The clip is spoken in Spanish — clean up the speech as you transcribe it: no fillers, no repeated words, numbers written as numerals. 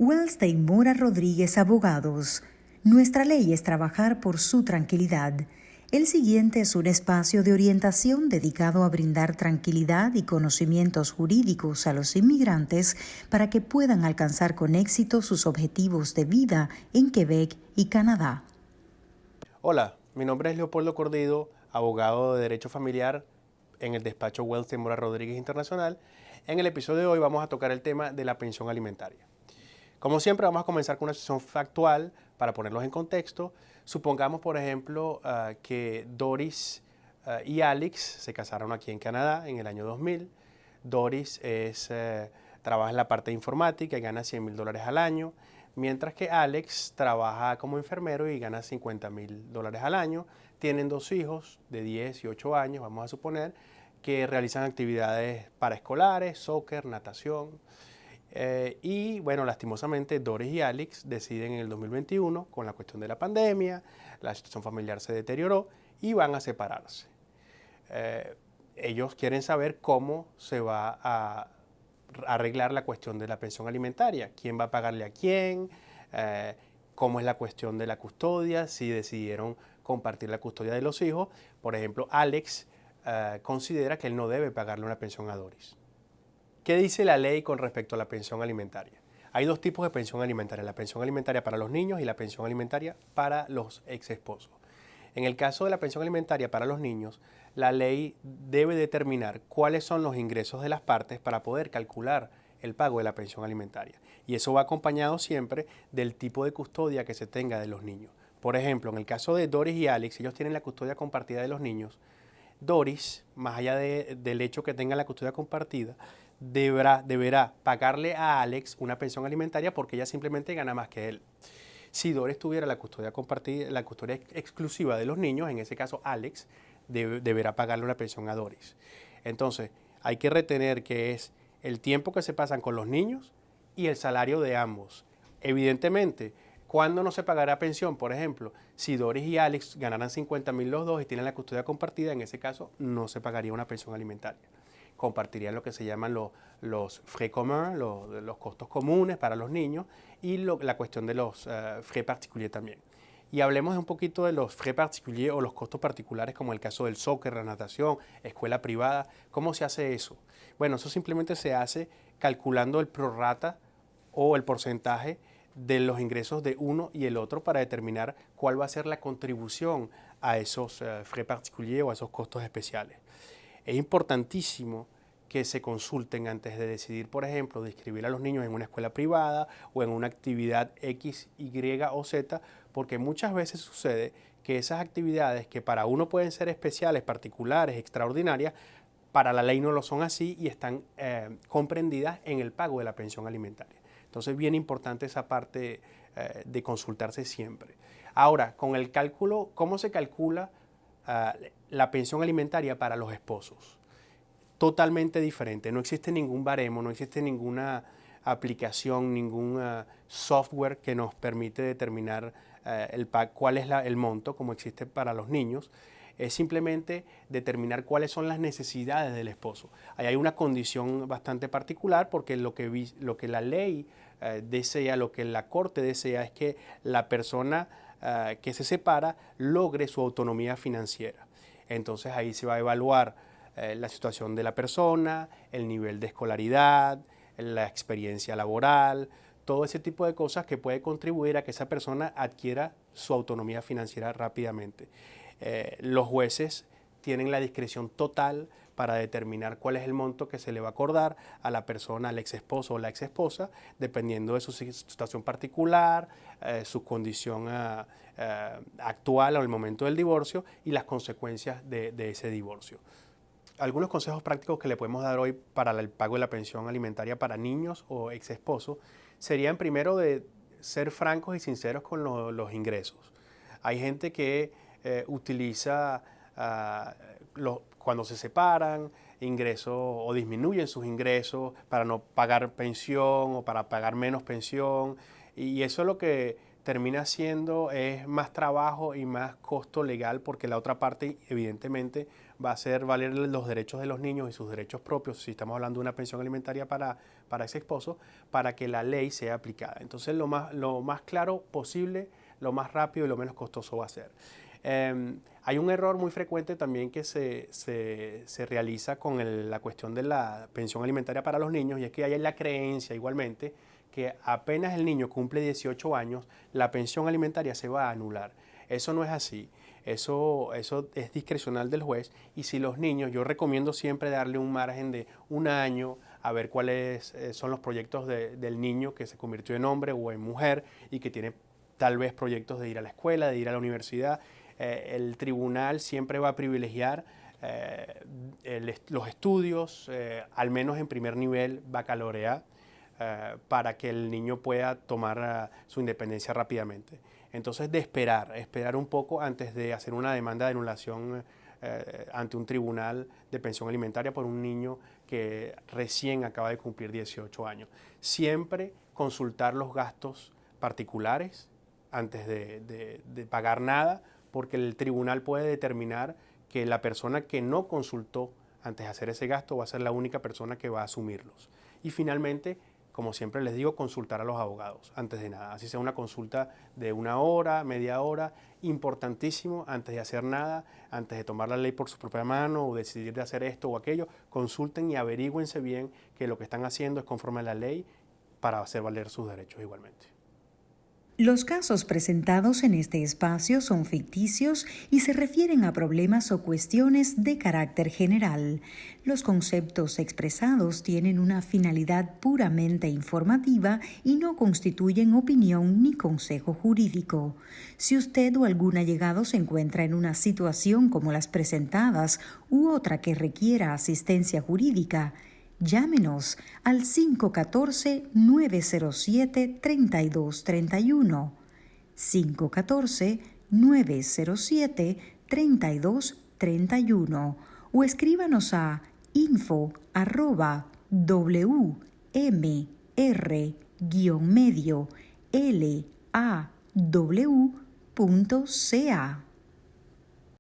Wellstain Mora Rodríguez Abogados. Nuestra ley es trabajar por su tranquilidad. El siguiente es un espacio de orientación dedicado a brindar tranquilidad y conocimientos jurídicos a los inmigrantes para que puedan alcanzar con éxito sus objetivos de vida en Quebec y Canadá. Hola, mi nombre es Leopoldo Cordido, abogado de Derecho Familiar en el despacho Wellstain Mora Rodríguez Internacional. En el episodio de hoy vamos a tocar el tema de la pensión alimentaria. Como siempre, vamos a comenzar con una sesión factual para ponerlos en contexto. Supongamos, por ejemplo, que Doris y Alex se casaron aquí en Canadá en el año 2000. Doris trabaja en la parte de informática y gana $100,000 al año, mientras que Alex trabaja como enfermero y gana $50,000 al año. Tienen dos hijos de 10 y 8 años, vamos a suponer, que realizan actividades paraescolares, soccer, natación. Y bueno, lastimosamente Doris y Alex deciden en el 2021, con la cuestión de la pandemia, la situación familiar se deterioró y van a separarse. Ellos quieren saber cómo se va a arreglar la cuestión de la pensión alimentaria, quién va a pagarle a quién, cómo es la cuestión de la custodia, si decidieron compartir la custodia de los hijos. Por ejemplo, Alex considera que él no debe pagarle una pensión a Doris. ¿Qué dice la ley con respecto a la pensión alimentaria? Hay dos tipos de pensión alimentaria, la pensión alimentaria para los niños y la pensión alimentaria para los ex esposos. En el caso de la pensión alimentaria para los niños, la ley debe determinar cuáles son los ingresos de las partes para poder calcular el pago de la pensión alimentaria. Y eso va acompañado siempre del tipo de custodia que se tenga de los niños. Por ejemplo, en el caso de Doris y Alex, ellos tienen la custodia compartida de los niños. Doris, más allá del hecho que tenga la custodia compartida, deberá pagarle a Alex una pensión alimentaria porque ella simplemente gana más que él. Si Doris tuviera la custodia compartida, la custodia exclusiva de los niños, en ese caso Alex deberá pagarle una pensión a Doris. Entonces, hay que retener que es el tiempo que se pasan con los niños y el salario de ambos. Evidentemente, ¿cuándo no se pagará pensión? Por ejemplo, si Doris y Alex ganaran 50,000 los dos y tienen la custodia compartida, en ese caso no se pagaría una pensión alimentaria. Compartirían lo que se llaman los frais communs, los costos comunes para los niños y la cuestión de los frais particuliers también. Y hablemos un poquito de los frais particuliers o los costos particulares, como el caso del soccer, la natación, escuela privada. ¿Cómo se hace eso? Bueno, eso simplemente se hace calculando el prorata o el porcentaje de los ingresos de uno y el otro para determinar cuál va a ser la contribución a esos frais particuliers o a esos costos especiales. Es importantísimo que se consulten antes de decidir, por ejemplo, de inscribir a los niños en una escuela privada o en una actividad X, Y o Z, porque muchas veces sucede que esas actividades que para uno pueden ser especiales, particulares, extraordinarias, para la ley no lo son así y están comprendidas en el pago de la pensión alimentaria. Entonces, bien importante esa parte de consultarse siempre. Ahora, con el cálculo, ¿cómo se calcula la pensión alimentaria para los esposos? Totalmente diferente. No existe ningún baremo, no existe ninguna aplicación, ningún software que nos permite determinar cuál es el monto, como existe para los niños. Es simplemente determinar cuáles son las necesidades del esposo. Ahí hay una condición bastante particular porque lo que la ley desea, lo que la corte desea es que la persona que se separa logre su autonomía financiera. Entonces ahí se va a evaluar la situación de la persona, el nivel de escolaridad, la experiencia laboral, todo ese tipo de cosas que puede contribuir a que esa persona adquiera su autonomía financiera rápidamente. Los jueces tienen la discreción total para determinar cuál es el monto que se le va a acordar a la persona, al ex esposo o la ex esposa, dependiendo de su situación particular, su condición actual o el momento del divorcio y las consecuencias de ese divorcio. Algunos consejos prácticos que le podemos dar hoy para el pago de la pensión alimentaria para niños o ex esposos serían primero de ser francos y sinceros con los ingresos. Hay gente que utiliza cuando se separan ingresos o disminuyen sus ingresos para no pagar pensión o para pagar menos pensión, y eso lo que termina haciendo es más trabajo y más costo legal porque la otra parte evidentemente va a hacer valer los derechos de los niños y sus derechos propios si estamos hablando de una pensión alimentaria para para ese esposo para que la ley sea aplicada. Entonces lo más claro posible, lo más rápido y lo menos costoso va a ser. Hay un error muy frecuente también que se realiza con la cuestión de la pensión alimentaria para los niños, y es que hay la creencia igualmente que apenas el niño cumple 18 años, la pensión alimentaria se va a anular. Eso no es así. Eso es discrecional del juez, y si los niños, yo recomiendo siempre darle un margen de un año a ver cuáles son los proyectos del niño que se convirtió en hombre o en mujer y que tiene tal vez proyectos de ir a la escuela, de ir a la universidad. El tribunal siempre va a privilegiar los estudios, al menos en primer nivel, baccalaureat, para que el niño pueda tomar su independencia rápidamente. Entonces, de esperar un poco antes de hacer una demanda de anulación ante un tribunal de pensión alimentaria por un niño que recién acaba de cumplir 18 años. Siempre consultar los gastos particulares antes de pagar nada, porque el tribunal puede determinar que la persona que no consultó antes de hacer ese gasto va a ser la única persona que va a asumirlos. Y finalmente, como siempre les digo, consultar a los abogados antes de nada. Así sea una consulta de 1 hora, media hora, importantísimo antes de hacer nada, antes de tomar la ley por su propia mano o decidir de hacer esto o aquello. Consulten y averigüense bien que lo que están haciendo es conforme a la ley para hacer valer sus derechos igualmente. Los casos presentados en este espacio son ficticios y se refieren a problemas o cuestiones de carácter general. Los conceptos expresados tienen una finalidad puramente informativa y no constituyen opinión ni consejo jurídico. Si usted o algún allegado se encuentra en una situación como las presentadas u otra que requiera asistencia jurídica, llámenos al 514-907-3231, 514-907-3231, o escríbanos a info@wmr-medio-law.ca.